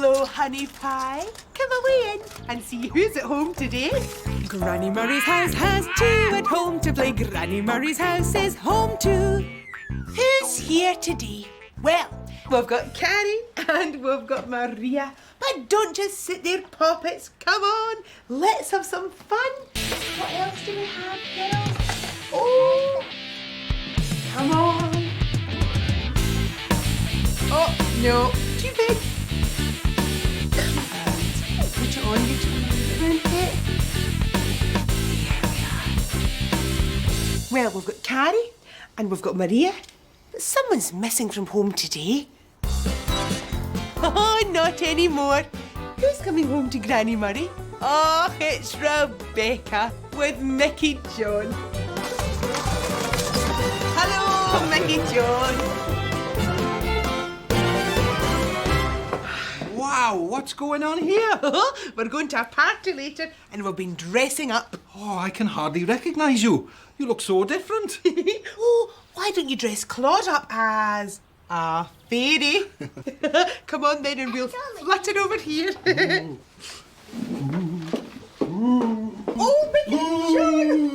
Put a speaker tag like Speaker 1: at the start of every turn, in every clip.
Speaker 1: Hello, honey pie. Come away in and see who's at home today.
Speaker 2: Granny Murray's house has two at home to play. Granny Murray's house is home too.
Speaker 1: Who's here today? Well, we've got Carrie and we've got Maria. But don't just sit there, poppets. Come on, let's have some fun. What else do we have, girls? Oh, come on. Oh, no, too big. And put it on, you turn it. Well, we've got Carrie and we've got Maria. But someone's missing from home today. Oh, not anymore. Who's coming home to Granny Murray? Oh, it's Rebecca with Mickey John. Hello, Mickey John.
Speaker 3: Wow, what's going on here?
Speaker 1: We're going to a party later and we've been dressing up.
Speaker 3: Oh, I can hardly recognise you. You look so different.
Speaker 1: Oh, why don't you dress Claude up as a fairy? Come on then and we'll flutter over here. Oh, Mickey John!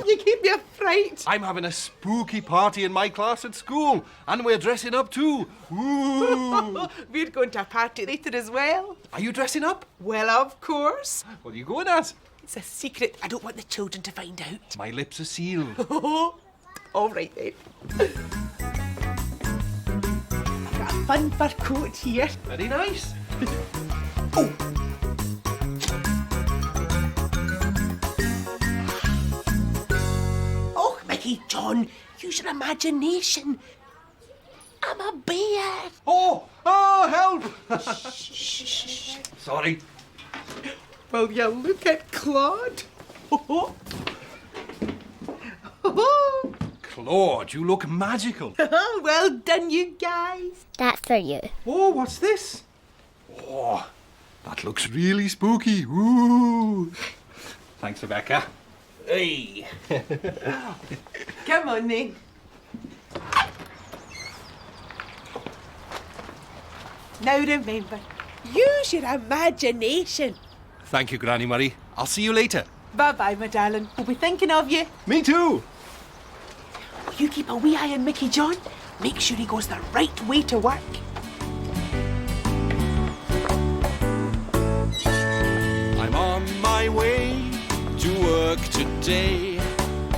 Speaker 1: You gave me a fright.
Speaker 3: I'm having a spooky party in my class at school, and we're dressing up too. Ooh.
Speaker 1: We're going to a party later as well.
Speaker 3: Are you dressing up?
Speaker 1: Well, of course.
Speaker 3: What are you going as?
Speaker 1: It's a secret. I don't want the children to find out.
Speaker 3: My lips are sealed.
Speaker 1: All right then. I've got a fun fur coat here.
Speaker 3: Very nice.
Speaker 1: Oh, Mickey John, use your imagination. I'm a bear.
Speaker 3: Oh, help! Sorry.
Speaker 1: Will you look at Claude?
Speaker 3: Claude, you look magical.
Speaker 1: Well done, you guys.
Speaker 4: That's for you.
Speaker 3: Oh, what's this? Oh, that looks really spooky. Ooh. Thanks, Rebecca. Hey.
Speaker 1: Come on then. Now remember, use your imagination.
Speaker 3: Thank you, Granny Murray. I'll see you later.
Speaker 1: Bye-bye, my darling. We'll be thinking of you.
Speaker 3: Me too.
Speaker 1: Will you keep a wee eye on Mickey John? Make sure he goes the right way to work.
Speaker 5: I'm on my way to work today,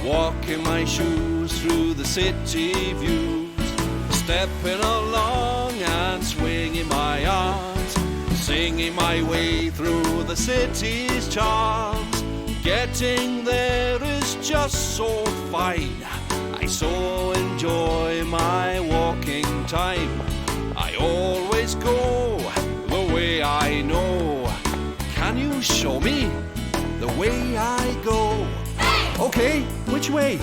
Speaker 5: walking my shoes through the city views, stepping along and swinging my arms, singing my way through the city's charms. Getting there is just so fine. I so enjoy my walking time. I always go the way I know. Can you show me the way I go? Hey! Okay, which way?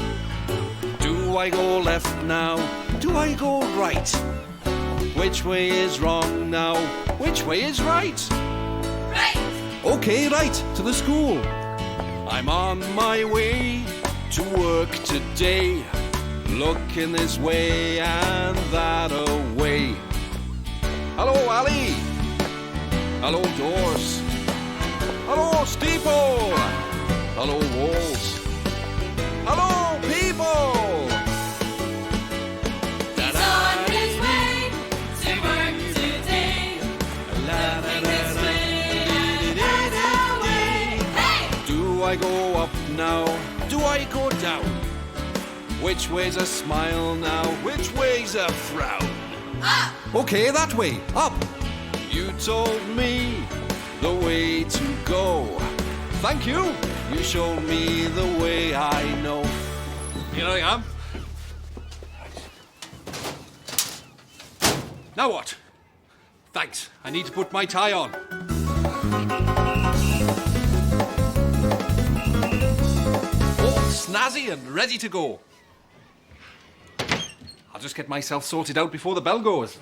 Speaker 5: Do I go left now? Do I go right? Which way is wrong now? Which way is right? Right! Okay, right, to the school. I'm on my way to work today, looking this way and that away. Hello, alley. Hello, doors. Hello, steeple. Hello, walls. Hello, people.
Speaker 6: He's on his way to work today, looking this way and that way. Hey!
Speaker 5: Do I go up now? Do I go down? Which way's a smile now? Which way's a frown?
Speaker 6: Up!
Speaker 5: Okay, that way, up. You told me the way to go. Thank you. You showed me the way I know. Here I am. Now what? Thanks. I need to put my tie on. All snazzy and ready to go. I'll just get myself sorted out before the bell goes.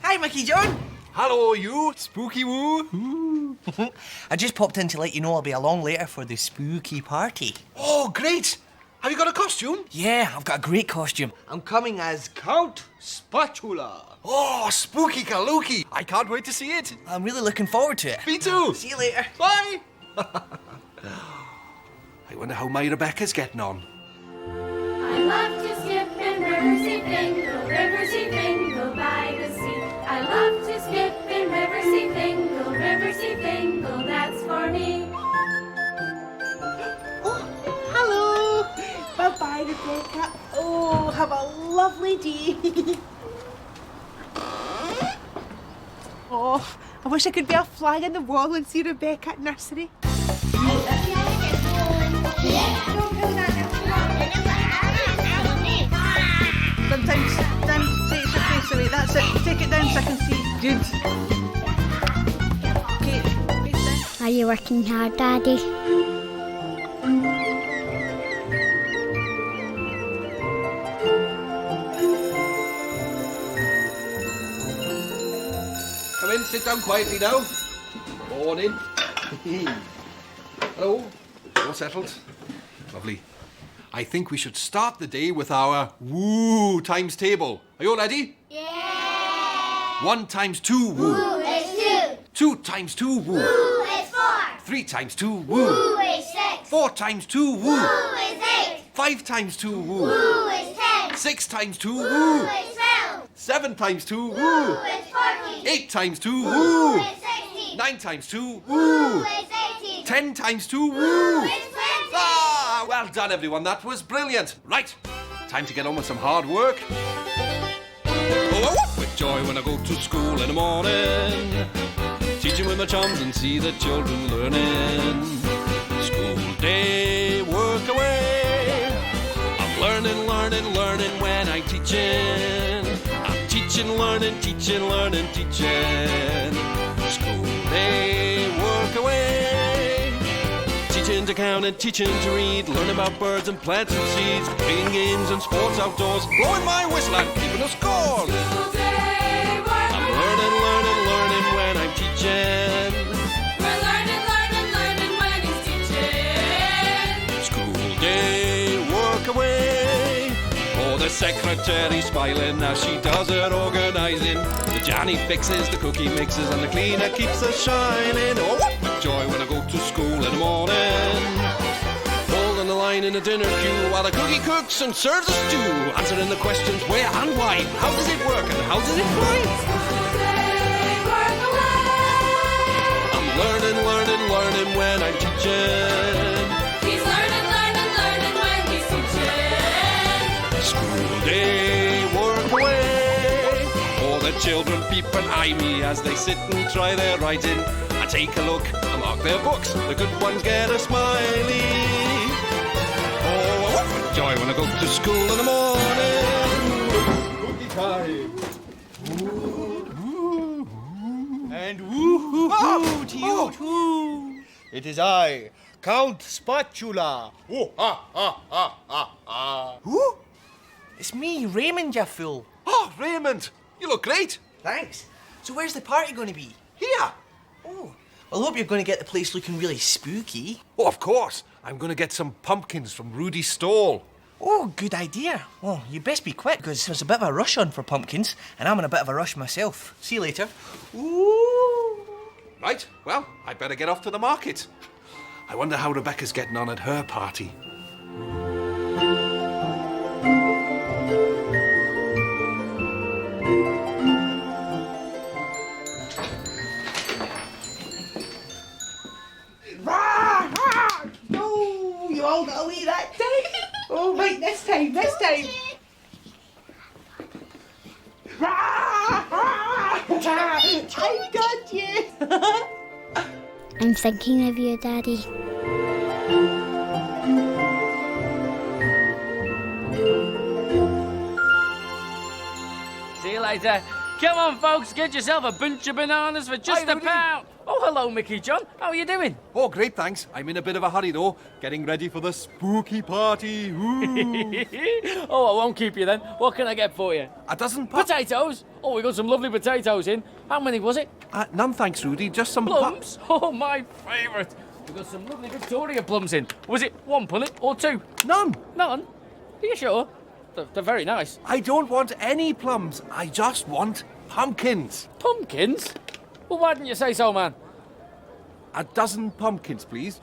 Speaker 1: Hi, Mickey John.
Speaker 3: Hello, you, spooky woo.
Speaker 7: I just popped in to let you know I'll be along later for the spooky party.
Speaker 3: Oh, great. Have you got a costume?
Speaker 4: Yeah, I've got a great costume. I'm coming as Count Spatula.
Speaker 3: Oh, spooky Kaluki. I can't wait to see it.
Speaker 4: I'm really looking forward to it.
Speaker 3: Me too.
Speaker 4: See you later.
Speaker 3: Bye. I wonder how my Rebecca's getting on.
Speaker 6: I love to skip in Riverseafingal, Riverseafingal by the sea. I love to skip in Riverseafingal, Riverseafingal, that's for me.
Speaker 1: Oh, hello. Bye-bye, Rebecca. Oh, have a lovely day. Oh, I wish I could be a fly on the wall and see Rebecca at nursery. Sometimes take the face away. That's it. Take it down so I can see. Good. Okay. Face down.
Speaker 7: Are you working hard, Daddy?
Speaker 3: Come in, sit down quietly now. Morning. Hello. All settled? Lovely. I think we should start the day with our woo times table. Are you all ready?
Speaker 7: Yeah!
Speaker 3: 1 times 2 woo.
Speaker 7: Woo is
Speaker 3: 2 times 2 woo.
Speaker 7: 2. Woo is 4.
Speaker 3: 3 times 2 woo.
Speaker 7: Woo is 6.
Speaker 3: 4 times 2 woo.
Speaker 7: Woo is 8.
Speaker 3: 5 times 2 woo.
Speaker 7: Woo is 10.
Speaker 3: 6 times 2
Speaker 7: Woo
Speaker 3: woo.
Speaker 7: is 12.
Speaker 3: 7 times 2
Speaker 7: Woo
Speaker 3: woo.
Speaker 7: is 14.
Speaker 3: 8 times 2
Speaker 7: Woo
Speaker 3: woo.
Speaker 7: is 16.
Speaker 3: 9 times 2
Speaker 7: Woo
Speaker 3: woo.
Speaker 7: is 18.
Speaker 3: 10 times 2
Speaker 7: Woo
Speaker 3: woo.
Speaker 7: is 20.
Speaker 3: Ah, well done, everyone. That was brilliant. Right, time to get on with some hard work.
Speaker 5: Oh, I walk with joy when I go to school in the morning. Teaching with my chums and see the children learning. School day, work away. I'm learning, learning, learning when I'm teaching. I'm teaching, learning, teaching, learning, teaching. School day, work away. Teaching to count and teaching to read. Learn about birds and plants and seeds. Playing games and sports outdoors. Blowing my whistle and keeping a score.
Speaker 6: School day, work
Speaker 5: I'm
Speaker 6: away.
Speaker 5: learning, learning, learning when I'm teaching.
Speaker 6: We're learning, learning, learning when he's teaching.
Speaker 5: School day, work away. Oh, the secretary smiling as she does her organising. The Johnny fixes, the cookie mixes, and the cleaner keeps us shining. Oh, what with joy when I go to school in the morning. Holding the line in the dinner queue while the cookie cooks and serves the stew. Answering the questions where and why. How does it work and how does it fly?
Speaker 6: School day, work away.
Speaker 5: I'm learning, learning, learning when I'm teaching.
Speaker 6: He's learning, learning, learning when he's teaching.
Speaker 5: School day, work away. Oh, the children peep and eye me as they sit and try their writing. I take a look, I mark their books. The good ones get a smiley. Oh, what with joy when I go to school in the morning.
Speaker 3: Cookie time.
Speaker 4: And woo-hoo-hoo to you too. It is I, Count Spatula. Oh, ha, ha, ha, ha, ha. Who? It's me, Raymond, you fool.
Speaker 3: Oh, Raymond, you look great.
Speaker 4: Thanks. So where's the party going to be?
Speaker 3: Here.
Speaker 4: Oh, well, I hope you're going to get the place looking really spooky.
Speaker 3: Oh, of course. I'm going to get some pumpkins from Rudy's stall.
Speaker 4: Oh, good idea. Well, you best be quick because there's a bit of a rush on for pumpkins, and I'm in a bit of a rush myself. See you later.
Speaker 3: Ooh. Right, well, I'd better get off to the market. I wonder how Rebecca's getting on at her party.
Speaker 1: Rah, rah. No, you all got away that time. Oh, right, this time. Rah, rah. I got you.
Speaker 7: I'm thinking of you, Daddy.
Speaker 8: See you later. Come on, folks, get yourself a bunch of bananas for just
Speaker 3: Hi,
Speaker 8: a
Speaker 3: Rudy.
Speaker 8: pound. Oh, hello, Mickey John. How are you doing?
Speaker 3: Oh, great, thanks. I'm in a bit of a hurry, though. Getting ready for the spooky party. Ooh.
Speaker 8: Oh, I won't keep you then. What can I get for you?
Speaker 3: A dozen pups.
Speaker 8: Potatoes? Oh, we got some lovely potatoes in. How many was it?
Speaker 3: None, thanks, Rudy. Just some
Speaker 8: Plums? Oh, my favourite. We've got some lovely Victoria plums in. Was it one pullet or two?
Speaker 3: None.
Speaker 8: None? Are you sure? They're very nice.
Speaker 3: I don't want any plums. I just want pumpkins.
Speaker 8: Pumpkins? Well, why didn't you say so, man?
Speaker 3: A dozen pumpkins, please.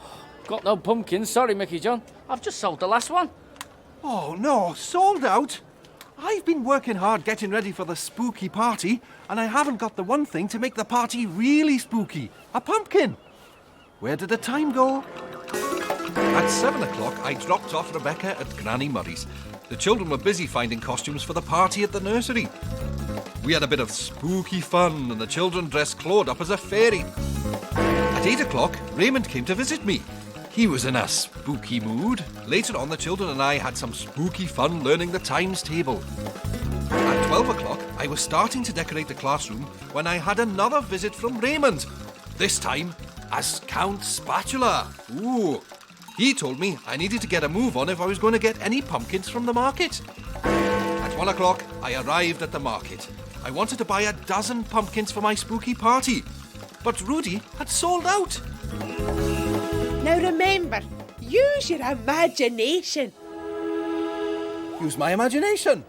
Speaker 8: Got no pumpkins, sorry, Mickey John. I've just sold the last one.
Speaker 3: Oh, no, sold out? I've been working hard getting ready for the spooky party, and I haven't got the one thing to make the party really spooky. A pumpkin. Where did the time go? At 7 o'clock, I dropped off Rebecca at Granny Murray's. The children were busy finding costumes for the party at the nursery. We had a bit of spooky fun, and the children dressed Claude up as a fairy. At 8 o'clock, Raymond came to visit me. He was in a spooky mood. Later on, the children and I had some spooky fun learning the times table. At 12 o'clock, I was starting to decorate the classroom when I had another visit from Raymond. This time, as Count Spatula. Ooh. He told me I needed to get a move on if I was going to get any pumpkins from the market. At 1 o'clock, I arrived at the market. I wanted to buy a dozen pumpkins for my spooky party, but Rudy had sold out.
Speaker 1: Now remember, use your imagination.
Speaker 3: Use my imagination.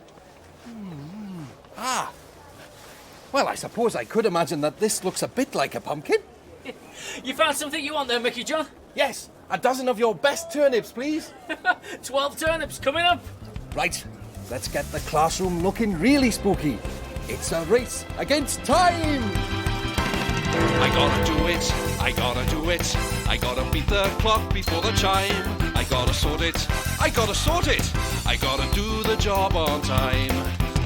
Speaker 3: Ah. Well, I suppose I could imagine that this looks a bit like a pumpkin.
Speaker 8: You found something you want there, Mickey John?
Speaker 3: Yes, a dozen of your best turnips, please.
Speaker 8: 12 turnips coming up.
Speaker 3: Right, let's get the classroom looking really spooky. It's a race against time.
Speaker 5: I gotta do it, I gotta do it. I gotta beat the clock before the chime. I gotta sort it, I gotta sort it. I gotta do the job on time.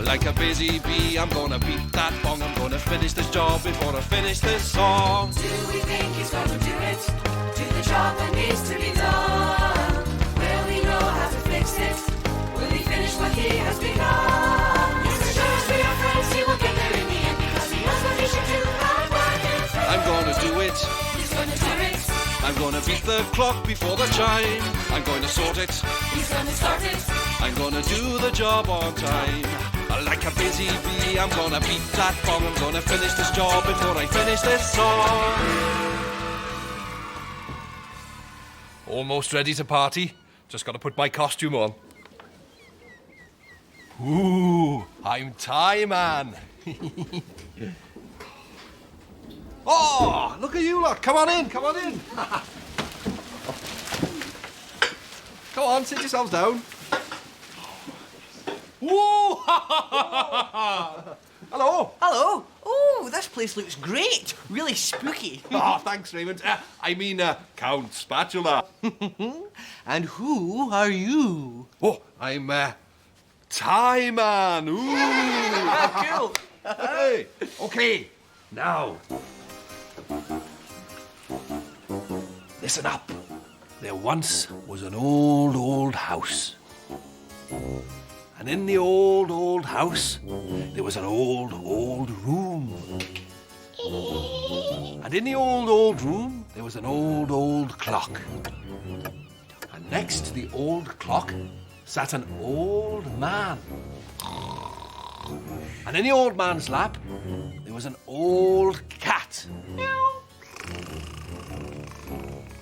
Speaker 5: Like a busy bee, I'm gonna beat that bong. I'm gonna finish this job before I finish this song.
Speaker 6: Do we think he's going to do it? Do the job that needs to be done? Will he know how to fix it? Will he finish what he has begun? Yes, as sure as we are friends, he will get there in the end because he knows what he should do. Hard work and through.
Speaker 5: I'm gonna do it,
Speaker 6: He's going to do it.
Speaker 5: I'm gonna beat the clock before the chime. I'm going to sort it,
Speaker 6: He's going to start it.
Speaker 5: I'm gonna do the job on time. Like a busy bee, I'm gonna beat that bong. I'm gonna finish this job before I finish this song.
Speaker 3: Almost ready to party. Just gotta put my costume on. Ooh, I'm Tie Man. Oh, look at you lot. Come on in, come on in. Come on, sit yourselves down. Whoa! Hello.
Speaker 9: Hello. Oh, this place looks great. Really spooky.
Speaker 3: Oh, thanks, Raymond. Count Spatula.
Speaker 9: And who are you?
Speaker 3: Oh, I'm Tie Man. Ooh.
Speaker 9: Cool.
Speaker 3: Hey. Okay. Now, listen up. There once was an old house. And in the old house, there was an old room. And in the old room, there was an old clock. And next to the old clock sat an old man. And in the old man's lap, there was an old cat.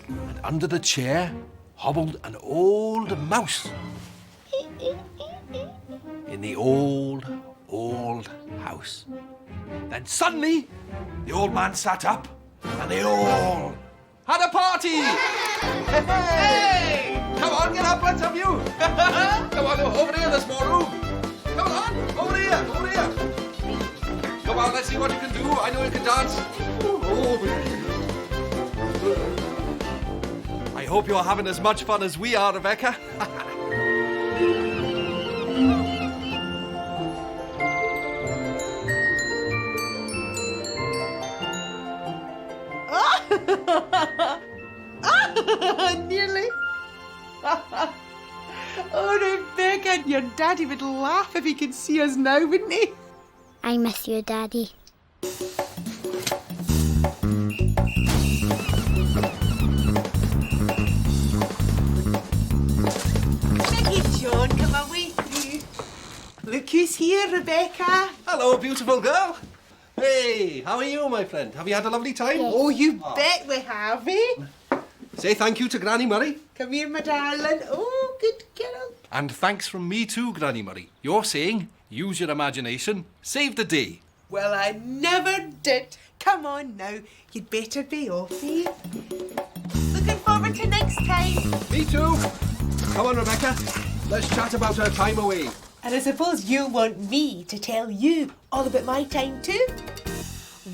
Speaker 3: And under the chair hobbled an old mouse. In the old house. Then suddenly, the old man sat up and they all had a party! Hey! Come on, get up, let's have you! Come on, over here, there's more room! Come on, over here! Come on, let's see what you can do. I know you can dance. I hope you're having as much fun as we are, Rebecca.
Speaker 1: Nearly. Oh, Rebecca, your daddy would laugh if he could see us now, wouldn't he?
Speaker 7: I miss you, Daddy.
Speaker 1: Mickey John, come away through. Look who's here, Rebecca.
Speaker 3: Hello, beautiful girl. Hey, how are you, my friend? Have you had a lovely time?
Speaker 1: Oh, you bet we have, eh?
Speaker 3: Say thank you to Granny Murray.
Speaker 1: Come here, my darling. Oh, good girl.
Speaker 3: And thanks from me too, Granny Murray. You're saying, use your imagination, save the day.
Speaker 1: Well, I never did. Come on now. You'd better be off, eh? Looking forward to next time.
Speaker 3: Me too. Come on, Rebecca. Let's chat about our time away.
Speaker 1: And I suppose you'll want me to tell you all about my time too.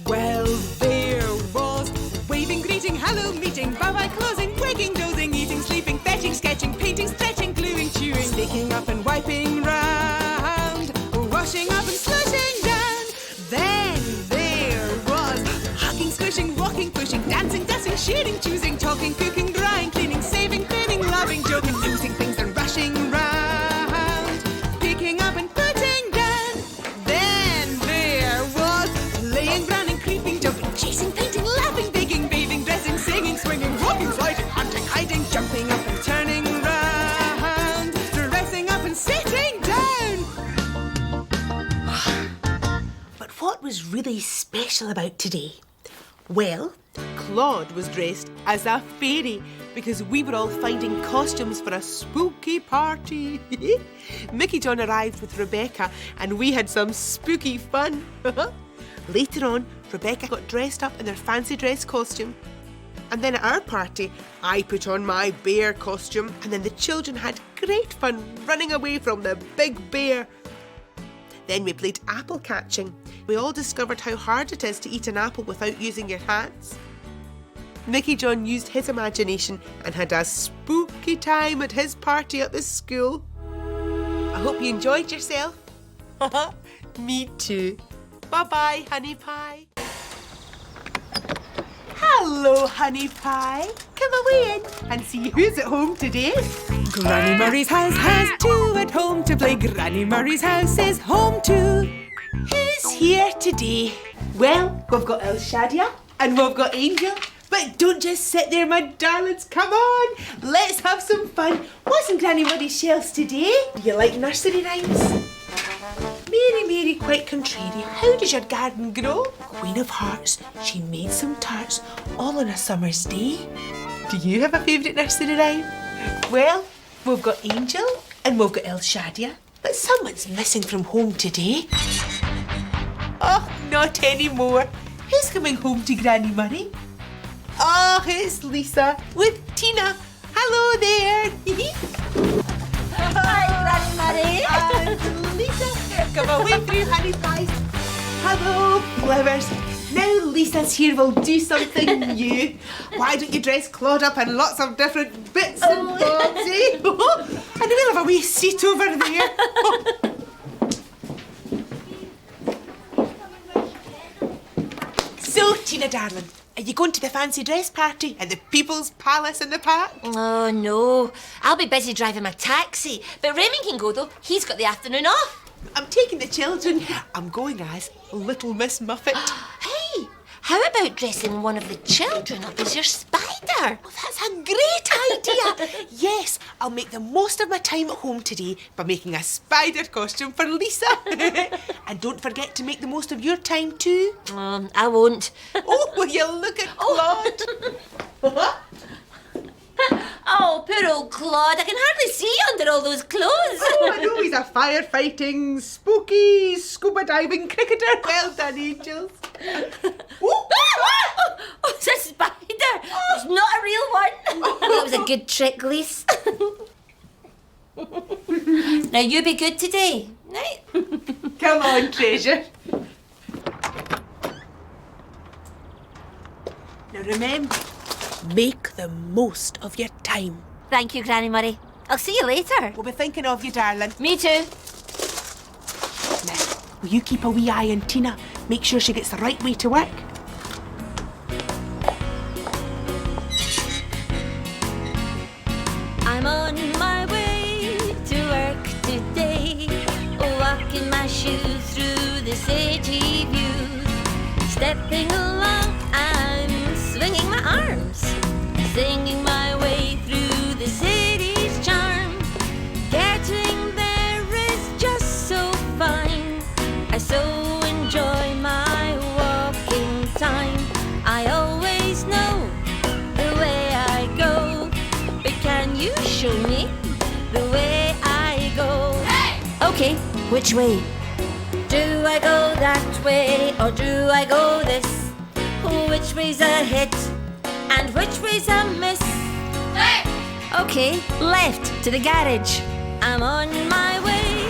Speaker 2: Well, there was waving, greeting, hello, meeting, bye-bye, closing, waking, dozing, eating, sleeping, fetching, sketching, painting, stretching, gluing, chewing, sticking up and wiping round, washing up and slushing down. Then there was hugging, squishing, walking, pushing, dancing, dusting, shooting, choosing, talking, cooking, drying, cleaning, saving, cleaning, loving, joking, losing things and rushing round, picking up and putting down. Then there was laying, running, creeping, jumping, chasing, painting, laughing, baking, bathing, dressing, singing, swinging, walking, sliding, hunting, hiding, jumping up and turning round, dressing up and sitting down.
Speaker 1: But what was really special about today? Well, Claude was dressed as a fairy because we were all finding costumes for a spooky party. Mickey John arrived with Rebecca and we had some spooky fun. Later on, Rebecca got dressed up in her fancy dress costume. And then at our party, I put on my bear costume and then the children had great fun running away from the big bear. Then we played apple catching. We all discovered how hard it is to eat an apple without using your hands. Mickey John used his imagination and had a spooky time at his party at the school. I hope you enjoyed yourself. Me too. Bye-bye, Honey Pie. Hello, Honey Pie. Come away in and see who's at home today.
Speaker 2: Granny Murray's house has two at home to play. Granny Murray's house is home too.
Speaker 1: Who's here today? Well, we've got El Shadia and we've got Angel. But don't just sit there, my darlings. Come on, let's have some fun. What's in Granny Murray's shelves today? Do you like nursery rhymes? Mary, Mary, quite contrary, how does your garden grow? Queen of Hearts, she made some tarts all on a summer's day. Do you have a favourite nursery rhyme? Well, we've got Angel and we've got El Shadia, but someone's missing from home today. Oh, not anymore. Who's coming home to Granny Murray? Oh, it's Lisa with Tina. Hello there.
Speaker 6: Hi, Granny Murray.
Speaker 1: And Lisa, come away through, Honey Pies. Hello, flowers. Now Lisa's here, we'll do something new. Why don't you dress Claude up in lots of different bits and bobs, eh? And we'll have a wee seat over there. So, Tina darling, are you going to the fancy dress party at the People's Palace in the park?
Speaker 10: Oh, no. I'll be busy driving my taxi. But Raymond can go, though. He's got the afternoon off.
Speaker 1: I'm taking the children. I'm going as Little Miss Muffet.
Speaker 10: Hey, how about dressing one of the children up as your spider?
Speaker 1: Oh, that's a great idea. Yes, I'll make the most of my time at home today by making a spider costume for Lisa. And don't forget to make the most of your time too.
Speaker 10: I won't.
Speaker 1: Oh, will you look at Claude?
Speaker 10: Oh, poor old Claude. I can hardly see under all those clothes.
Speaker 1: Oh, I know he's a firefighting, spooky, scuba diving cricketer. Well done, Angels.
Speaker 10: Oh, it's a spider. It's not a real one. That was a good trick, Lise. Now, you be good today, right?
Speaker 1: Come on, treasure. Now remember, make the most of your time.
Speaker 10: Thank you, Granny Murray. I'll see you later.
Speaker 1: We'll be thinking of you, darling.
Speaker 10: Me too.
Speaker 1: Now, will you keep a wee eye on Tina? Make sure she gets the right way to work.
Speaker 10: I'm on my way to work today, walking my shoes through the city views. Stepping along, I'm swinging my arms, singing my way through the city's charm. Getting there is just so fine. I so enjoy my walking time. I always know the way I go. Which way? Do I go that way or do I go this? Which way's a hit and which way's a miss?
Speaker 6: Left.
Speaker 10: Okay, left to the garage. I'm on my way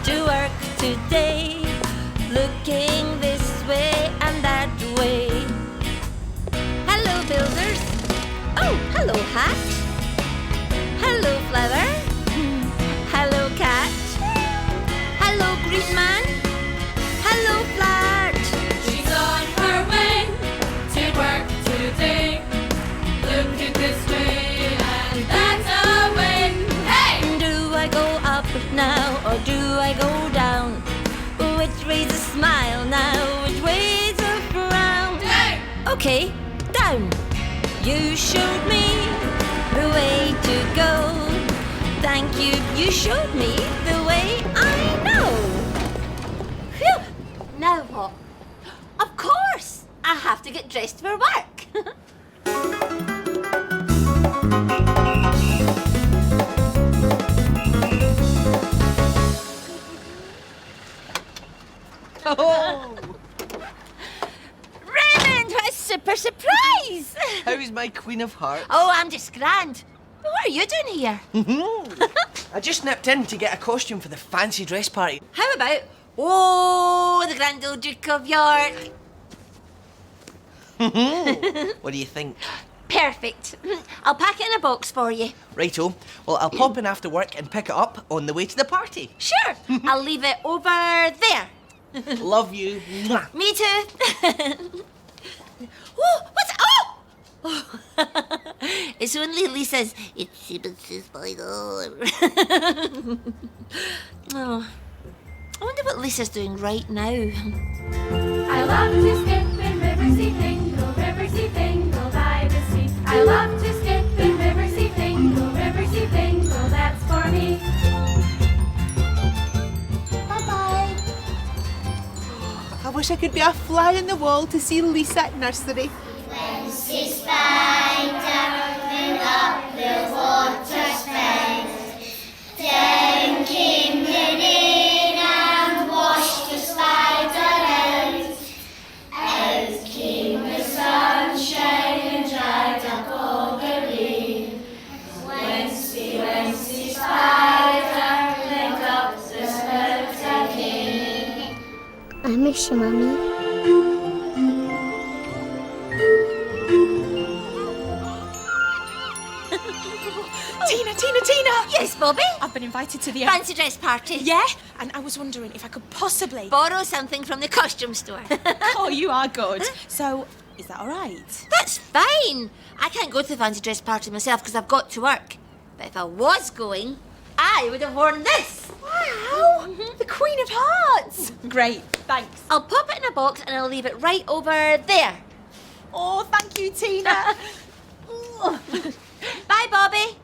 Speaker 10: to work today, looking this way and that way. Hello, builders. Oh, hello, hat. Hello, flower. Hello, cat. Hello, green man. Hello, flat.
Speaker 6: She's on her way to work today. Looking this way and that's a win. Hey!
Speaker 10: Do I go up now or do I go down? Which way's a smile now? Which way's a frown?
Speaker 6: Hey!
Speaker 10: Okay, down. You showed me the way to go. Thank you, you showed me the way I know. Phew! Now what? Of course, I have to get dressed for work.
Speaker 9: Oh!
Speaker 10: Raymond, what a super surprise!
Speaker 9: How's my Queen of Hearts?
Speaker 10: Oh, I'm just grand. What are you doing here?
Speaker 9: I just nipped in to get a costume for the fancy dress party.
Speaker 10: How about, oh, the Grand Old Duke of York?
Speaker 9: What do you think?
Speaker 10: Perfect. I'll pack it in a box for you.
Speaker 9: Righto. Well, I'll pop in after work and pick it up on the way to the party.
Speaker 10: Sure. I'll leave it over there.
Speaker 9: Love you. Mwah.
Speaker 10: Me too. Oh, what's oh? It's only Lisa's. It's Sampson's spider. Oh, I wonder what Lisa's doing right now.
Speaker 6: I love to skip in Riverseafingal, Riverseafingal by the sea. I love to skip in Riverseafingal, Riverseafingal, that's for me.
Speaker 1: Bye-bye. I wish I could be a fly on the wall to see Lisa at nursery.
Speaker 11: When she spider went up the water spout, down came the rain and washed the spider out. Out came the sunshine and dried up all the rain. When she spider went up the spout again.
Speaker 7: I miss you, Mummy.
Speaker 12: Tina!
Speaker 10: Yes, Bobby?
Speaker 12: I've been invited to the...
Speaker 10: Fancy dress party.
Speaker 12: Yeah, and I was wondering if I could possibly...
Speaker 10: Borrow something from the costume store.
Speaker 12: Oh, you are good. So, is that all right?
Speaker 10: That's fine. I can't go to the fancy dress party myself because I've got to work. But if I was going, I would have worn this.
Speaker 12: Wow! The Queen of Hearts! Great, thanks.
Speaker 10: I'll pop it in a box and I'll leave it right over there.
Speaker 12: Oh, thank you, Tina.
Speaker 10: Bye, Bobby.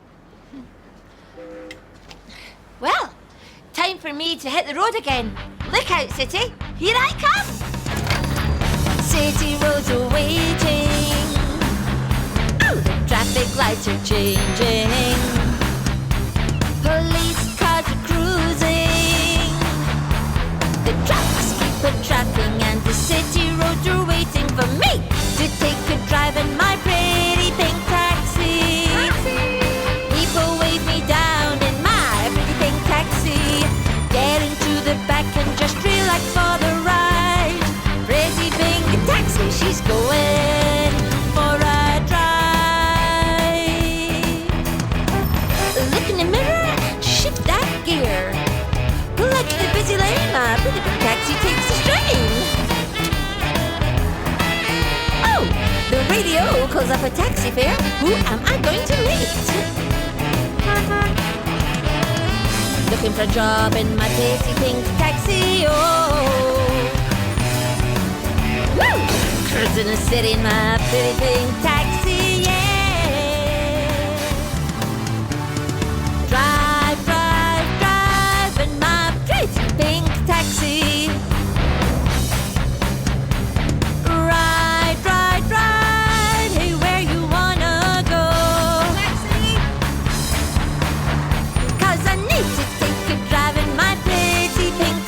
Speaker 10: Well, time for me to hit the road again. Look out, City. Here I come. City roads are waiting. Oh, the traffic lights are changing. Police cars are cruising. The trucks keep a-tracking and the city roads are waiting for me to take a drive in my pretty pink taxi. People wave me down in my pretty pink taxi. Get into the back and just relax for the ride. Pretty pink taxi, she's going for a drive. Look in the mirror, shift that gear. Pull out to the busy lane, my pretty pink taxi takes a strain. Oh, the radio calls up a taxi fare. Who am I going to meet? Looking for a job in my pretty pink taxi, oh. Woo! Cruising the city in my pretty pink taxi, yeah. Drive, drive, drive in my pretty pink taxi. Ride, ride, ride, hey, where you wanna go? Taxi! 'Cause I need to take a drive in my pretty pink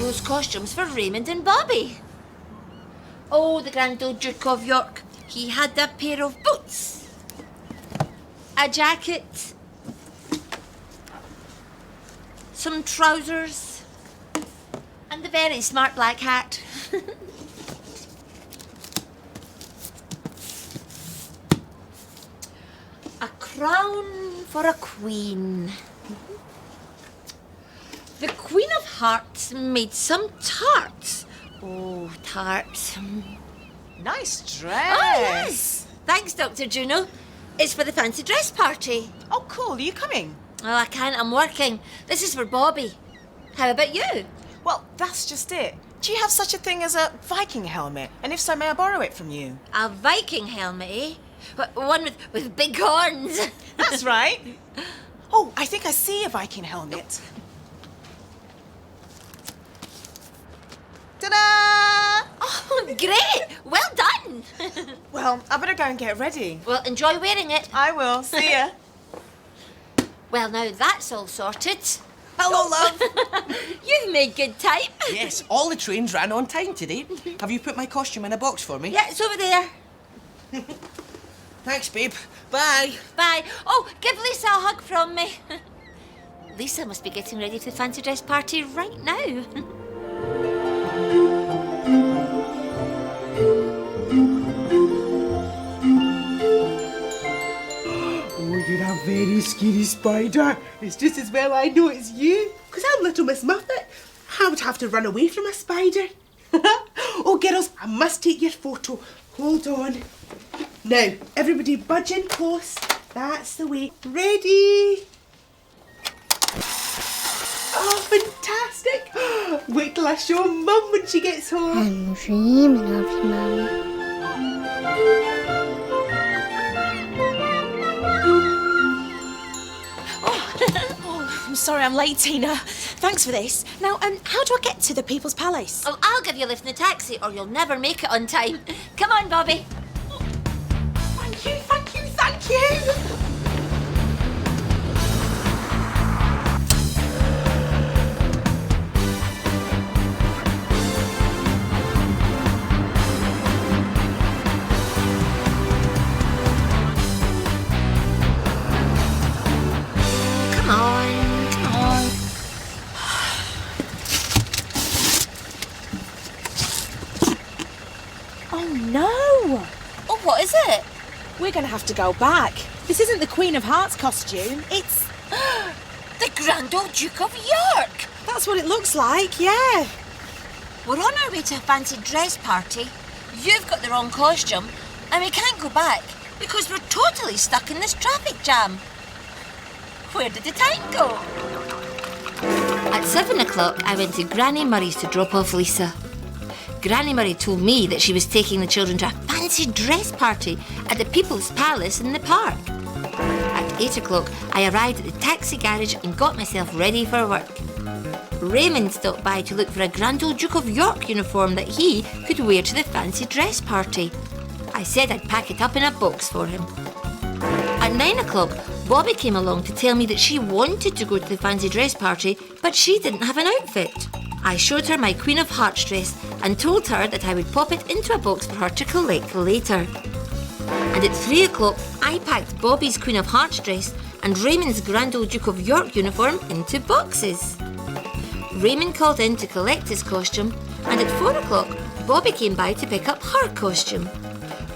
Speaker 10: those costumes for Raymond and Bobby. Oh, the Grand Old Duke of York. He had a pair of boots, a jacket, some trousers, and a very smart black hat. A crown for a queen. The Queen of Hearts made some tarts. Oh, tarts.
Speaker 12: Nice dress.
Speaker 10: Oh, yes. Thanks, Dr. Juno. It's for the fancy dress party.
Speaker 12: Oh, cool. Are you coming?
Speaker 10: Oh, I can't. I'm working. This is for Bobby. How about you?
Speaker 12: Well, that's just it. Do you have such a thing as a Viking helmet? And if so, may I borrow it from you?
Speaker 10: A Viking helmet, eh? One with big horns.
Speaker 12: That's right. Oh, I think I see a Viking helmet. Ta-da!
Speaker 10: Oh, great. Well done.
Speaker 12: Well, I better go and get ready.
Speaker 10: Well, enjoy wearing it.
Speaker 12: I will. See ya.
Speaker 10: Well, now that's all sorted.
Speaker 9: Hello, love.
Speaker 10: You've made good time.
Speaker 9: Yes, all the trains ran on time today. Have you put my costume in a box for me?
Speaker 10: Yeah, it's over there.
Speaker 9: Thanks, babe. Bye.
Speaker 10: Bye. Oh, give Lisa a hug from me. Lisa must be getting ready for the fancy dress party right now.
Speaker 1: Oh, you're a very scary spider. It's just as well I know it's you. Because I'm Little Miss Muffet. I would have to run away from a spider. Oh, girls, I must take your photo. Hold on. Now, everybody budge in post. That's the way. Ready? Oh, fantastic. Wait till I show Mum when she gets home.
Speaker 7: I'm dreaming of you, Mummy.
Speaker 12: Oh, I'm sorry I'm late, Tina. Thanks for this. Now, how do I get to the People's Palace?
Speaker 10: Oh, I'll give you a lift in the taxi or you'll never make it on time. Come on, Bobby.
Speaker 12: Thank you, thank you, thank you.
Speaker 10: Come on, come on.
Speaker 12: Oh, no.
Speaker 10: Oh, what is it?
Speaker 12: We're going to have to go back. This isn't the Queen of Hearts costume. It's...
Speaker 10: The Grand Old Duke of York.
Speaker 12: That's what it looks like, yeah.
Speaker 10: We're on our way to a fancy dress party. You've got the wrong costume and we can't go back because we're totally stuck in this traffic jam. Where did the time go? At 7 o'clock, I went to Granny Murray's to drop off Lisa. Granny Murray told me that she was taking the children to a fancy dress party at the People's Palace in the park. At 8 o'clock, I arrived at the taxi garage and got myself ready for work. Raymond stopped by to look for a Grand Old Duke of York uniform that he could wear to the fancy dress party. I said I'd pack it up in a box for him. At 9 o'clock, Bobby came along to tell me that she wanted to go to the fancy dress party, but she didn't have an outfit. I showed her my Queen of Hearts dress and told her that I would pop it into a box for her to collect later. And at 3 o'clock, I packed Bobby's Queen of Hearts dress and Raymond's Grand Old Duke of York uniform into boxes. Raymond called in to collect his costume, and at 4 o'clock, Bobby came by to pick up her costume.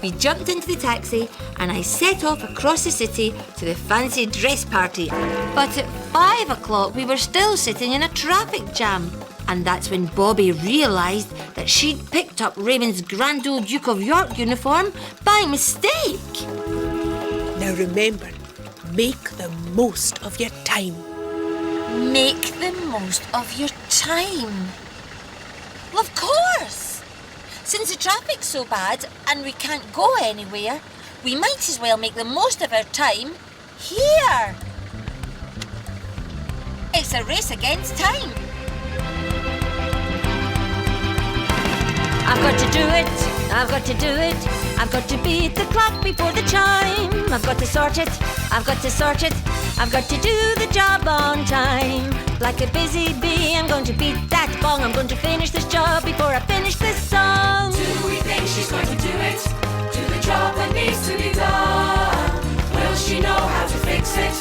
Speaker 10: We jumped into the taxi and I set off across the city to the fancy dress party. But at 5 o'clock, we were still sitting in a traffic jam. And that's when Bobby realised that she'd picked up Raymond's Grand Old Duke of York uniform by mistake.
Speaker 12: Now remember, make the most of your time.
Speaker 10: Make the most of your time. Well, of course. Since the traffic's so bad and we can't go anywhere, we might as well make the most of our time here. It's a race against time. I've got to do it, I've got to do it, I've got to beat the clock before the chime. I've got to sort it, I've got to sort it, I've got to do the job on time. Like a busy bee, I'm going to beat that bong. I'm going to finish this job before I finish this song.
Speaker 6: Do we think she's going to do it? Do the job that needs to be done? Will she know how to fix it?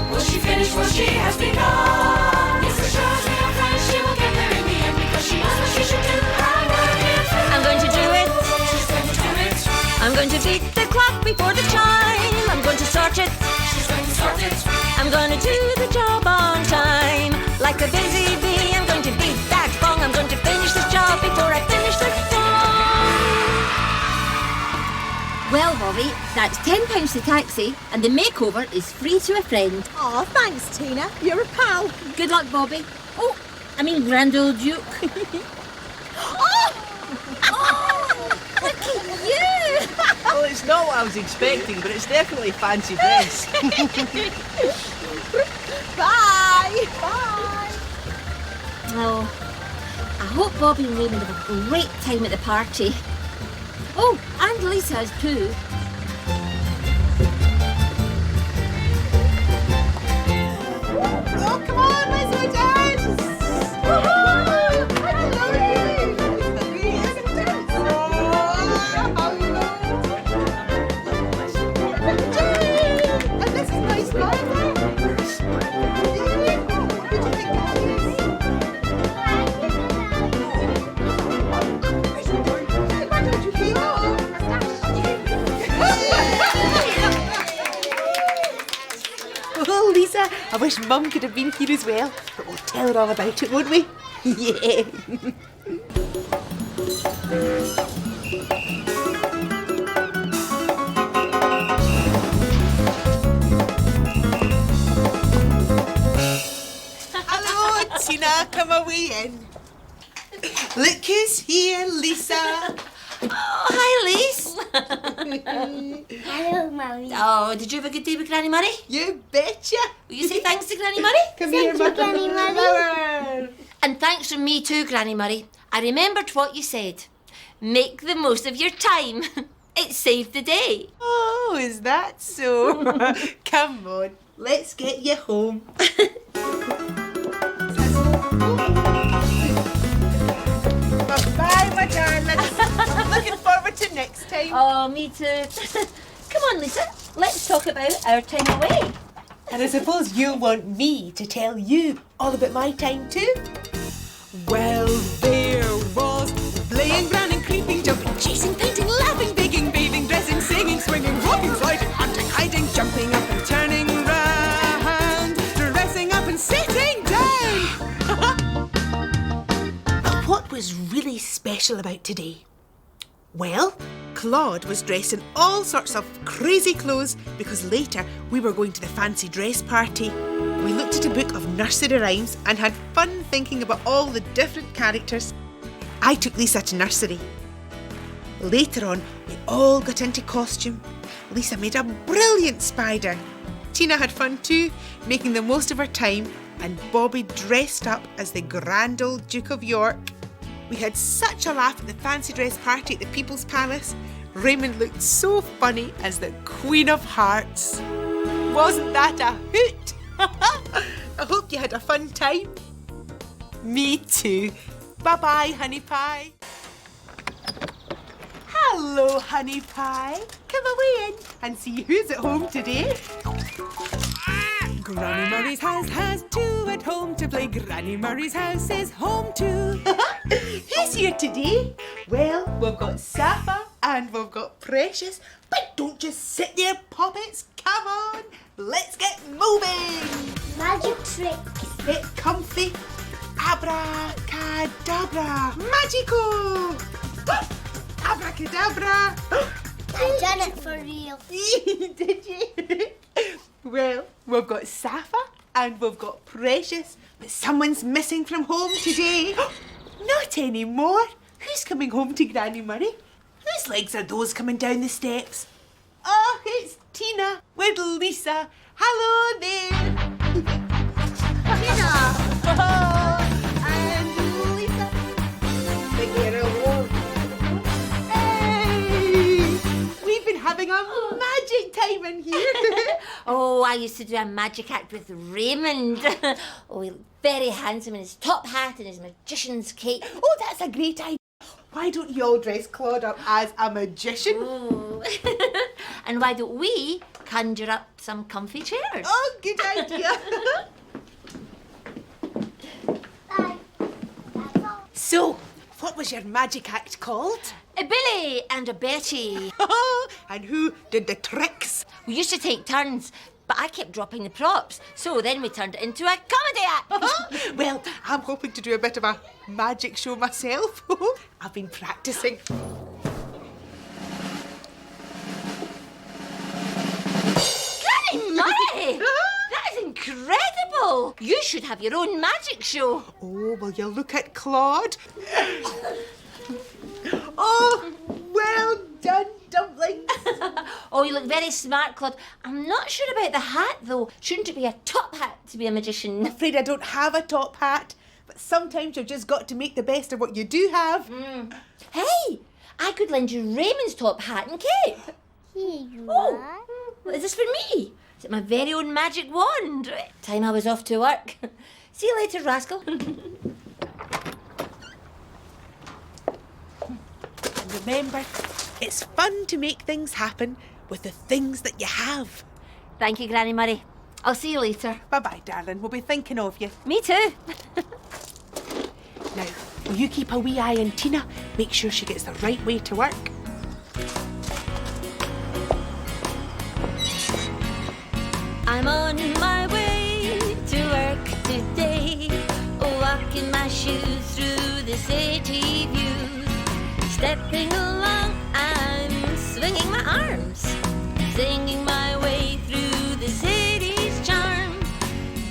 Speaker 6: Will she finish what she has begun? Yes, as sure as we are friends, she will get there in the end because she knows what she should do.
Speaker 10: I'm going to do it.
Speaker 6: She's going to do it.
Speaker 10: I'm going to beat the clock before the chime. I'm going to sort it.
Speaker 6: She's going to sort it.
Speaker 10: I'm going to do the job on time. Like a busy bee, I'm going to beat that bong. I'm going to finish this job before I finish this song.
Speaker 13: Well, Bobby, that's £10 to taxi, and the makeover is free to a friend.
Speaker 14: Aw, thanks, Tina. You're a pal.
Speaker 13: Good luck, Bobby. Oh, I mean, Grand Old Duke.
Speaker 14: Look at you!
Speaker 9: Well, it's not what I was expecting, but it's definitely fancy dress.
Speaker 14: Bye! Bye!
Speaker 13: Oh, I hope Bobby and Raymond have a great time at the party. Oh, and Lisa's too.
Speaker 1: Oh, come on, let's go dance! Woohoo! Hello, you! And this is my spot. Why don't you feel? Oh, Lisa, I wish Mum could have been here as well. But we'll tell her all about it, won't we? Yeah. Hello, Tina, come away in. Look who's here, Lisa.
Speaker 10: Oh, hi, Lise.
Speaker 7: Hello, Mummy.
Speaker 10: Oh, did you have a good day with Granny Murray?
Speaker 1: You betcha.
Speaker 10: Will you say thanks to Granny Murray?
Speaker 1: Come here,
Speaker 7: Thank you, Granny
Speaker 1: Mother.
Speaker 10: And thanks from me too, Granny Murray. I remembered what you said. Make the most of your time. It saved the day.
Speaker 1: Oh, is that so? Come on, let's get you home. Bye, my darlings. Looking forward to next time.
Speaker 10: Oh, me too. Come on, Lisa. Let's talk about our time away.
Speaker 1: And I suppose you want me to tell you all about my time too?
Speaker 2: Well, there was playing, running, creeping, jumping, chasing, painting, laughing, baking, bathing, dressing, singing, swinging, walking, sliding, hunting, hiding, jumping up and turning round, dressing up and sitting down.
Speaker 1: But what was really special about today? Well, Claude was dressed in all sorts of crazy clothes because later we were going to the fancy dress party. We looked at a book of nursery rhymes and had fun thinking about all the different characters. I took Lisa to nursery. Later on, we all got into costume. Lisa made a brilliant spider. Tina had fun too, making the most of her time, and Bobby dressed up as the Grand Old Duke of York. We had such a laugh at the fancy dress party at the People's Palace. Raymond looked so funny as the Queen of Hearts. Wasn't that a hoot? I hope you had a fun time. Me too. Bye-bye, Honey Pie. Hello, Honey Pie. Come away in and see who's at home today.
Speaker 2: Granny Murray's house has two at home to play. Granny Murray's house is home too.
Speaker 1: Who's here today? Well, we've got Sapphire and we've got Precious. But don't just sit there, poppets. Come on, let's get moving.
Speaker 7: Magic trick.
Speaker 1: Get comfy. Abracadabra. Magico. Abracadabra.
Speaker 7: I've done it for real.
Speaker 1: Did you? Well, we've got Sapphire and we've got Precious, but someone's missing from home today. Not anymore. Who's coming home to Granny Murray? Whose legs are those coming down the steps? Oh, it's Tina with Lisa. Hello there.
Speaker 7: Tina.
Speaker 1: And Lisa. Big hero. Hey! We've been having a magic magic time in here.
Speaker 13: Oh, I used to do a magic act with Raymond. Oh, he looked very handsome in his top hat and his magician's cape.
Speaker 1: Oh, that's a great idea. Why don't you all dress Claude up as a magician?
Speaker 13: Oh. And why don't we conjure up some comfy chairs?
Speaker 1: Oh, good idea. So, what was your magic act called?
Speaker 13: A Billy and a Betty.
Speaker 1: And who did the tricks?
Speaker 13: We used to take turns, but I kept dropping the props, so then we turned it into a comedy act.
Speaker 1: Well, I'm hoping to do a bit of a magic show myself. I've been practicing.
Speaker 13: Granny Murray! That is incredible! You should have your own magic show.
Speaker 1: Oh, will you look at Claude? Oh, well done, dumplings.
Speaker 13: Oh, you look very smart, Claude. I'm not sure about the hat, though. Shouldn't it be a top hat to be a magician?
Speaker 1: I'm afraid I don't have a top hat, but sometimes you've just got to make the best of what you do have.
Speaker 13: Hey, I could lend you Raymond's top hat and cape.
Speaker 7: Here you
Speaker 13: Oh, is this for me? Is it my very own magic wand? Time I was off to work. See you later, rascal.
Speaker 1: Remember, it's fun to make things happen with the things that you have.
Speaker 13: Thank you, Granny Murray. I'll see you later.
Speaker 1: Bye-bye, darling. We'll be thinking of you.
Speaker 13: Me too.
Speaker 1: Now, will you keep a wee eye on Tina? Make sure she gets the right way to work.
Speaker 10: I'm on my way to work today, walking my shoes through the city views. Stepping along, I'm swinging my arms, singing my way through the city's charm.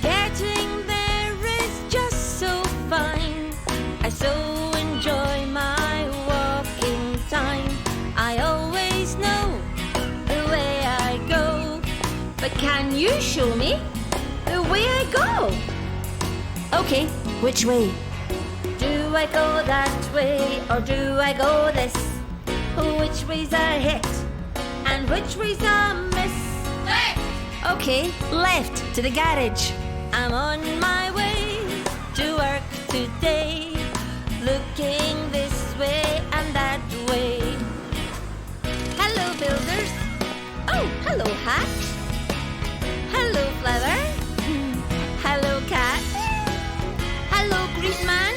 Speaker 10: Getting there is just so fine. I so enjoy my walking time. I always know the way I go, but can you show me the way I go? Okay, which way? Do I go that way or do I go this? Which way's a hit and which way's a miss? Left! Okay, left to the garage. I'm on my way to work today, looking this way and that way. Hello, builders. Oh, hello, hat. Hello, flower. Hello, cat. Hello, green man.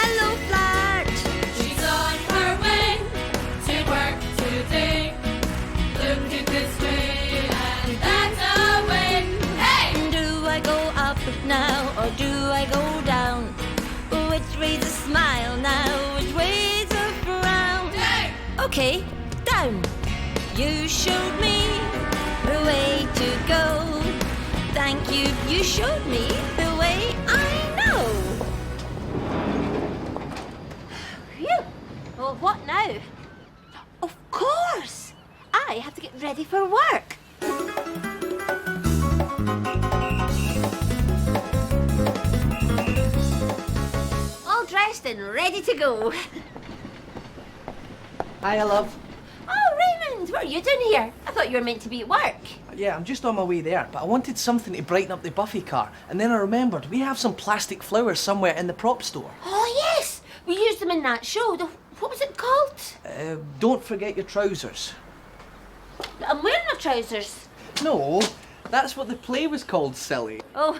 Speaker 10: Hello, flat.
Speaker 11: She's on her way to work today. Looking this way and that's a win. Hey!
Speaker 10: Do I go up now or do I go down? Which way's a smile now? Which way's a frown?
Speaker 11: Down!
Speaker 10: Okay, down. You showed me the way to go. Thank you, you showed me the way I know.
Speaker 13: Phew. Well, what now? Of course! I have to get ready for work. All dressed and ready to go.
Speaker 9: Hiya, love.
Speaker 13: Oh, Raymond, what are you doing here? I thought you were meant to be at work.
Speaker 9: Yeah, I'm just on my way there, but I wanted something to brighten up the Buffy car. And then I remembered we have some plastic flowers somewhere in the prop store.
Speaker 13: Oh, yes! We used them in that show. What was it called?
Speaker 9: Don't forget your trousers.
Speaker 13: I'm wearing my trousers.
Speaker 9: No, that's what the play was called, silly.
Speaker 13: Oh.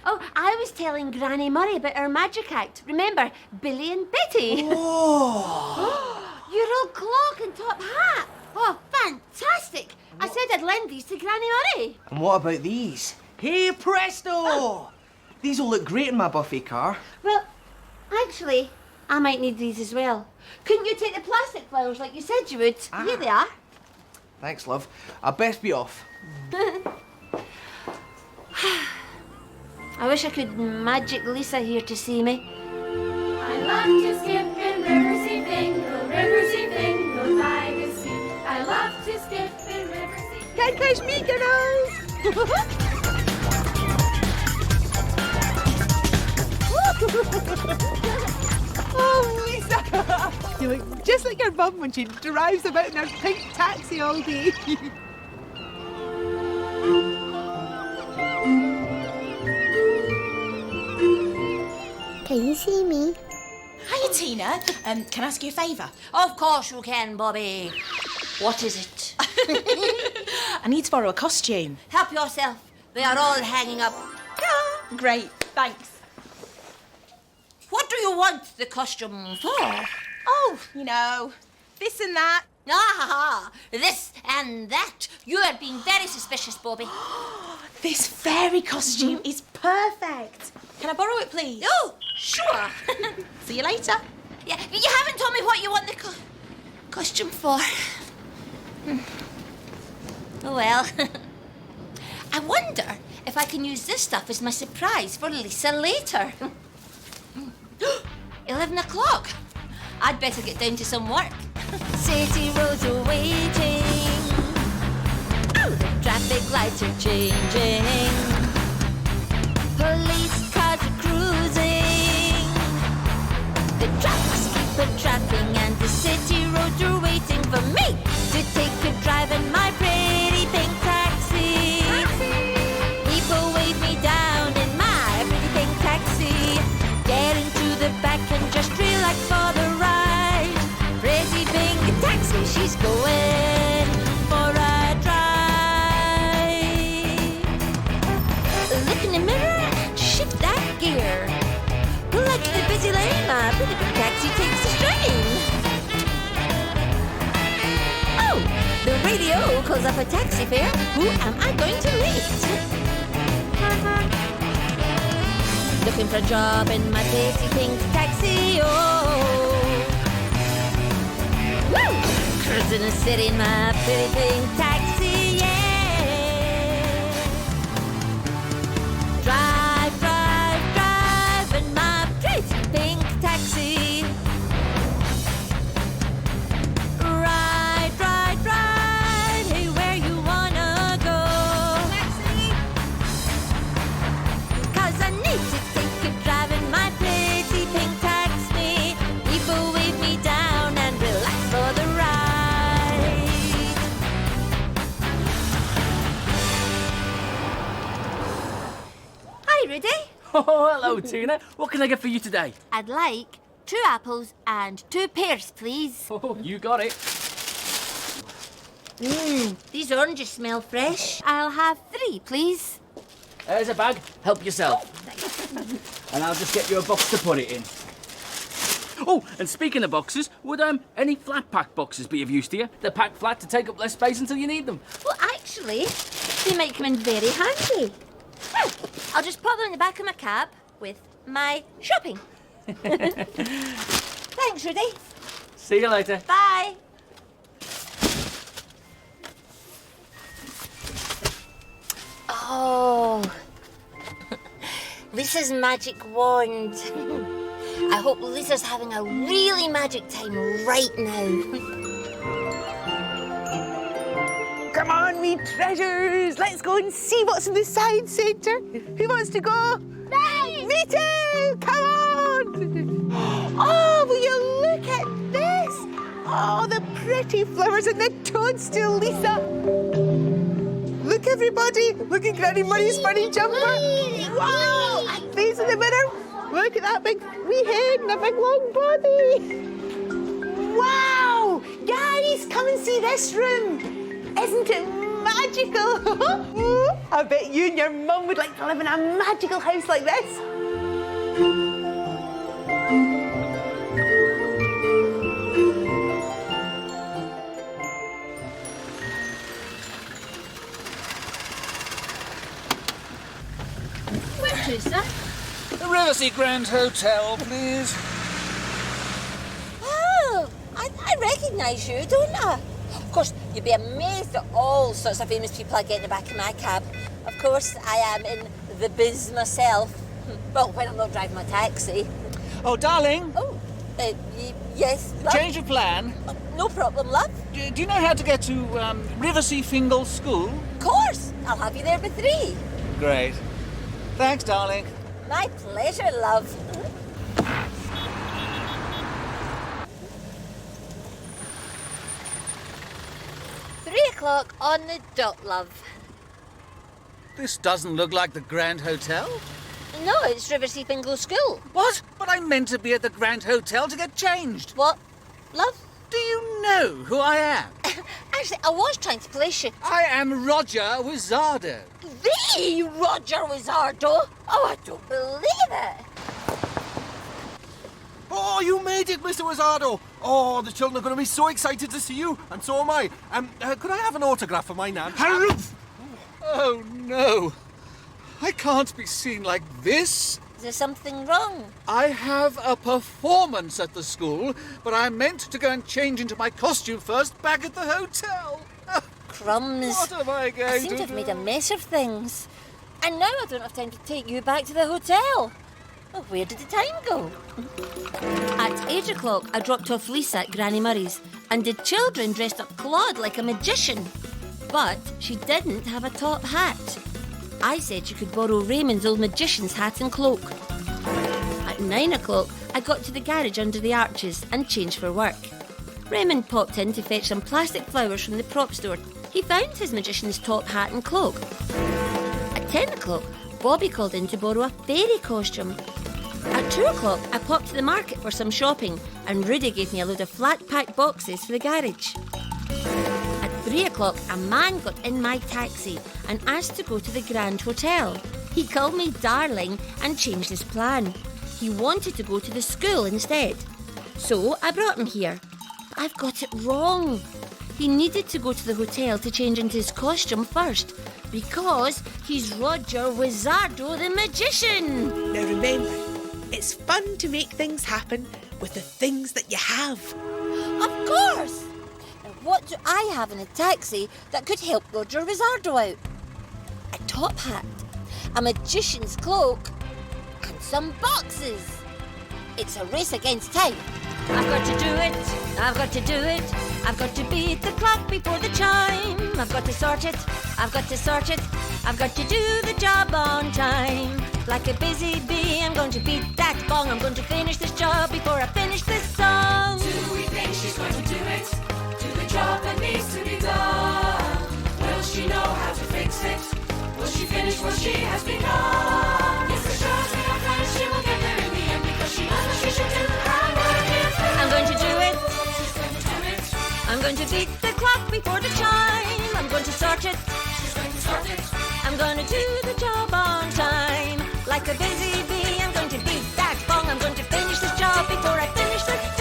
Speaker 13: Oh, I was telling Granny Murray about our magic act. Remember, Billy and Betty?
Speaker 9: Oh!
Speaker 13: Your old clock and top hat. Oh, fantastic. I said I'd lend these to Granny Murray.
Speaker 9: And what about these? Hey, presto! These will look great in my Buffy car.
Speaker 13: Well, actually, I might need these as well. Couldn't you take the plastic flowers like you said you would? Here they are.
Speaker 9: Thanks, love. I best be off.
Speaker 13: I wish I could magic Lisa here to see me.
Speaker 6: I love to skip in Riverseafingal by the sea. I love to skip in Riverseafingal.
Speaker 14: Can't catch me, kiddos!
Speaker 1: Oh, Lisa, You look just like your mum when she drives about in her pink taxi all day.
Speaker 7: Can you see me?
Speaker 12: Hiya, Tina. Can I ask you a favour?
Speaker 10: Of course you can, Bobby. What is it?
Speaker 12: I need to borrow a costume.
Speaker 10: Help yourself. They are all hanging up.
Speaker 12: Great, thanks.
Speaker 10: What do you want the costume for?
Speaker 12: Oh, you know, this and that.
Speaker 10: Ah, this and that. You are being very suspicious, Bobby.
Speaker 12: This fairy costume is perfect. Can I borrow it, please?
Speaker 10: Oh, sure.
Speaker 12: See you later.
Speaker 10: Yeah, you haven't told me what you want the costume for. Oh, well. I wonder if I can use this stuff as my surprise for Lisa later. 11 o'clock. I'd better get down to some work. City roads are waiting. Oh, the traffic lights are changing. Police cars are cruising. The trucks keep a-trapping and the city roads are waiting for me to take a drive in my pretty pink taxi. People wave me down in my pretty pink taxi. Get into the back and just relax for the ride. Pretty pink taxi, she's going for a drive. Look in the mirror and shift that gear. Like the busy lane, my pretty pink taxi takes a strain. Oh, the radio calls up a taxi fare. Who am I going to meet? Looking for a job in my pretty pink taxi, oh. Woo! Cruising the city in my pretty pink taxi, yeah. Drive, drive, drive in my pretty pink taxi. Ride, ride, ride, hey, where you wanna go? Taxi! 'Cause I need to take a drive in my pretty pink taxi. People wave me down and relax for the ride. Hi, Rudy.
Speaker 8: Oh, hello, Tina. What can I get for you today?
Speaker 10: I'd like 2 apples and 2 pears, please.
Speaker 8: Oh, you got it.
Speaker 10: These oranges smell fresh. I'll have 3, please.
Speaker 8: There's a bag. Help yourself. And I'll just get you a box to put it in. Oh, and speaking of boxes, would any flat pack boxes be of use to you? They're packed flat to take up less space until you need them.
Speaker 10: Well, actually, they might come in very handy. Well, I'll just pop them in the back of my cab with my shopping. Thanks, Rudy.
Speaker 8: See you later.
Speaker 10: Bye. Oh, Lisa's magic wand. I hope Lisa's having a really magic time right now.
Speaker 1: Come on, me treasures. Let's go and see what's in the science centre. Who wants to go? Me too. Come on. Oh, will you look at this? Oh, the pretty flowers and the toadstool, Lisa. Look, everybody. Look at Granny Murray's funny jumper. Wow. And face in the mirror. Look at that big wee head and a big long body. Wow. Guys, come and see this room. Isn't it magical? I bet you and your mum would like to live in a magical house like this.
Speaker 10: Where to, sir?
Speaker 15: The Riversea Grand Hotel, please.
Speaker 10: Oh, I recognise you, don't I? Of course, you'd be amazed at all sorts of famous people I get in the back of my cab. Of course, I am in the biz myself. Well, when I'm not driving my taxi.
Speaker 15: Oh, darling.
Speaker 10: Oh, yes, love?
Speaker 15: Change of plan.
Speaker 10: No problem, love.
Speaker 15: Do you know how to get to Riverseafingal School?
Speaker 10: Of course, I'll have you there by 3.
Speaker 15: Great. Thanks, darling.
Speaker 10: My pleasure, love.
Speaker 13: o'clock on the dot, love.
Speaker 15: This doesn't look like the Grand Hotel.
Speaker 13: No, it's Riverseafingal School.
Speaker 15: What? But I meant to be at the Grand Hotel to get changed.
Speaker 13: What? Love?
Speaker 15: Do you know who I am?
Speaker 13: Actually, I was trying to place you.
Speaker 15: I am Roger Wizardo.
Speaker 13: The Roger Wizardo? Oh, I don't believe it.
Speaker 3: Oh, you made it, Mr. Wizardo. Oh, the children are going to be so excited to see you, and so am I. Could I have an autograph for my nan?
Speaker 15: Haruf! Oh, no. I can't be seen like this.
Speaker 13: Is there something wrong?
Speaker 15: I have a performance at the school, but I meant to go and change into my costume first back at the hotel.
Speaker 13: Crumbs.
Speaker 15: What am I going
Speaker 13: I seem to have made a mess of things. And now I don't have time to take you back to the hotel. Oh, where did the time go? At 8 o'clock, I dropped off Lisa at Granny Murray's, and the children dressed up Claude like a magician. But she didn't have a top hat. I said she could borrow Raymond's old magician's hat and cloak. At 9 o'clock, I got to the garage under the arches and changed for work. Raymond popped in to fetch some plastic flowers from the prop store. He found his magician's top hat and cloak. At 10 o'clock, Bobby called in to borrow a fairy costume. At 2 o'clock, I popped to the market for some shopping, and Rudy gave me a load of flat-pack boxes for the garage. At 3 o'clock, a man got in my taxi and asked to go to the Grand Hotel. He called me darling and changed his plan. He wanted to go to the school instead. So I brought him here. But I've got it wrong. He needed to go to the hotel to change into his costume first, because he's Roger Wizardo the Magician.
Speaker 1: Now remember, it's fun to make things happen with the things that you have.
Speaker 13: Of course! Now what do I have in a taxi that could help Roger Wizardo out? A top hat, a magician's cloak, and some boxes. It's a race against time. I've got to do it, I've got to do it. I've got to beat the clock before the chime. I've got to sort it, I've got to sort it. I've got to do the job on time. Like a busy bee, I'm going to beat that gong. I'm going to finish this job before I finish this song.
Speaker 11: Do we think she's going to do it? Do the job that needs to be done? Will she know how to fix it? Will she finish what she has begun? Yes, as sure as we are friends, she will get there in the end, because she knows what she should do.
Speaker 13: I'm going to do it. I'm going to beat the clock before the chime. I'm going to sort it. I'm going to do the job on time. Like a busy bee, I'm going to beat that gong. I'm going to finish this job before I finish this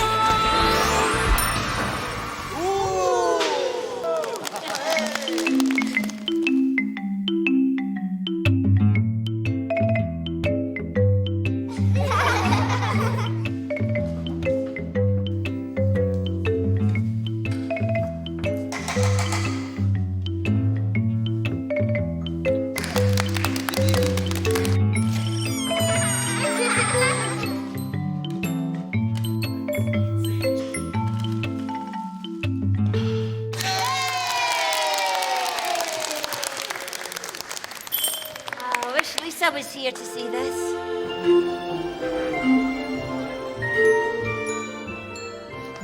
Speaker 13: I was here to see this.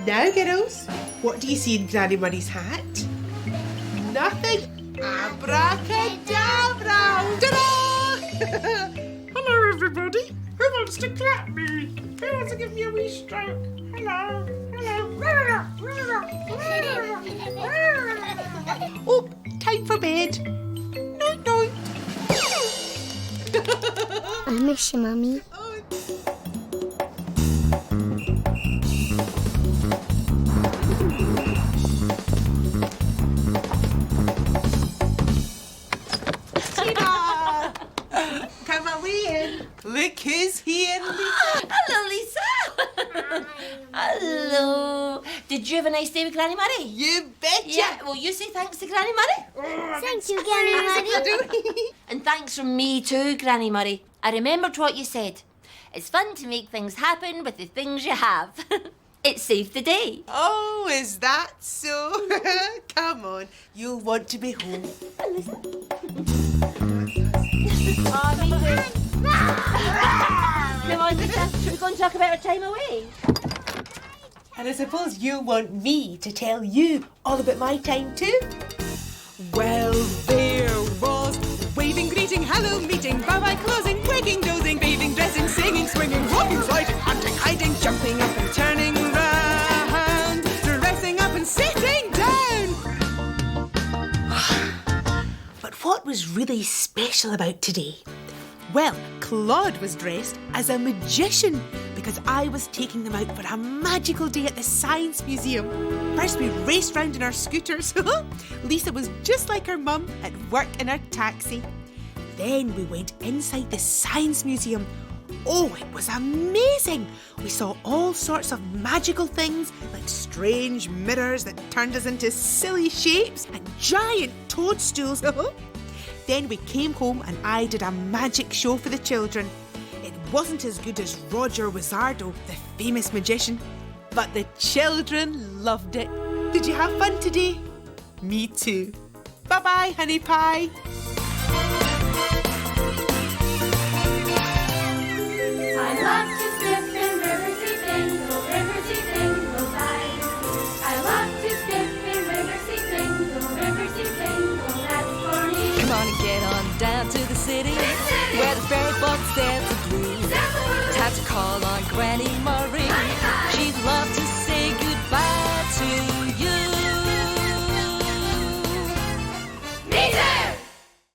Speaker 1: Now, girls, what do you see in Granny Murray's hat? Nothing. Abracadabra! Ta-da! Hello, everybody. Who wants to clap me? Who wants to give me a wee stroke? Hello. Hello. Oh, time for bed. Night, night.
Speaker 7: I miss you, Mummy.
Speaker 1: Tina! Come away in. Look who's here.
Speaker 13: Hello, Lisa. Hello. Did you have a nice day with Granny Murray?
Speaker 1: You betcha.
Speaker 13: Yeah, well, you say thanks to Granny Murray.
Speaker 7: Thank you, Granny Murray.
Speaker 13: And thanks from me too, Granny Murray. I remembered what you said. It's fun to make things happen with the things you have. It saved the day.
Speaker 1: Oh, is that so? Come on, you'll want to be home.
Speaker 13: Oh, me too. Come on, Lisa. Should we go and talk about our time away?
Speaker 1: And I suppose you want me to tell you all about my time too?
Speaker 2: Well, there was waving, greeting, hello, meeting, bye-bye, closing, waking, dozing, bathing, dressing, singing, swinging, walking, sliding, hunting, hiding, jumping up and turning round, dressing up and sitting down.
Speaker 1: But what was really special about today? Well, Claude was dressed as a magician because I was taking them out for a magical day at the Science Museum. First we raced round in our scooters. Lisa was just like her mum at work in her taxi. Then we went inside the Science Museum. Oh, it was amazing! We saw all sorts of magical things like strange mirrors that turned us into silly shapes and giant toadstools. Then we came home and I did a magic show for the children. It wasn't as good as Roger Wizzardo, the famous magician, but the children loved it. Did you have fun today? Me too. Bye-bye, honey pie.
Speaker 6: I love to skip in Riverseafingal, Riverseafingal by the sea. I love to skip in Riverseafingal, Riverseafingal, that's for me.
Speaker 10: Come on and get on down to the city, where the ferry boats dance the blues. Time to call on Granny